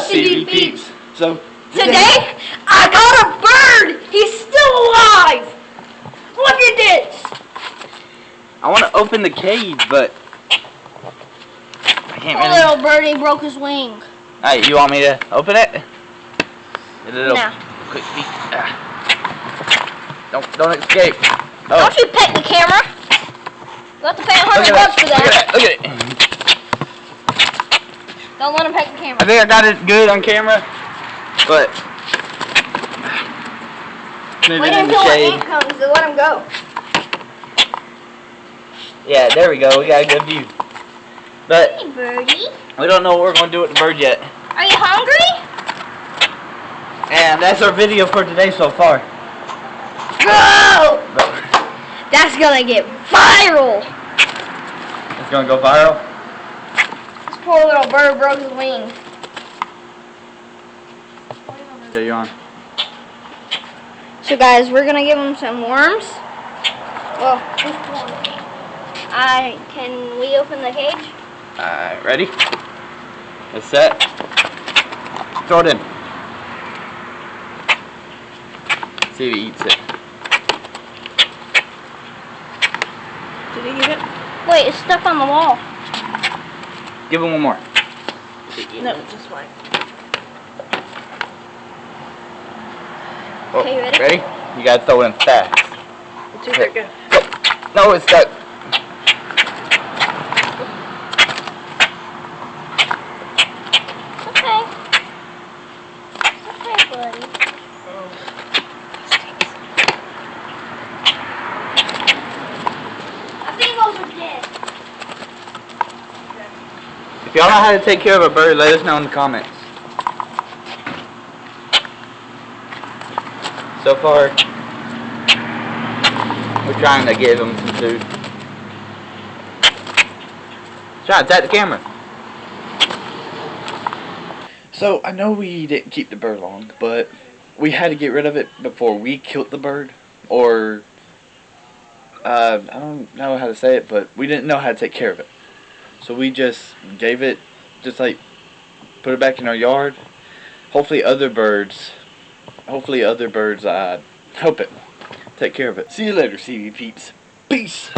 CB Peeps. So today I got a bird. He's still alive. Look at this. I want to open the cage, but I can't Poor really. little birdie broke his wing. Hey, you want me to open it? A little No. quick peek. Don't escape. Oh. Don't you pet the camera. You have to pay $100 for that. Look at it. Don't let him pet the camera. I think I got it good on camera, but Wait until the ant comes and let him go. Yeah, there we go. We got a good view. But Hey, birdie. we don't know what we're going to do with the bird yet. Are you hungry? And that's our video for today so far. Go! That's gonna get viral. It's going to go viral. This poor little bird broke his wing. There you're on. So guys, we're gonna give him some worms. Well, can we open the cage? Ready? It's set. Throw it in. See if he eats it. Did he eat it? Wait, it's stuck on the wall. Give him one more. No, just one. Oh, Okay, you ready? Ready? You gotta throw it in fast. It's too big. No, it's stuck. Okay. Okay, buddy. I think those are dead. If y'all know how to take care of a bird, let us know in the comments. So far, we're trying to give him some food. Try to tap the camera. So, I know we didn't keep the bird long, but we had to get rid of it before we killed the bird. Or, I don't know how to say it, but we didn't know how to take care of it. So we just gave it, just like, put it back in our yard. Hopefully other birds help it take care of it. See you later, CB Peeps. Peace.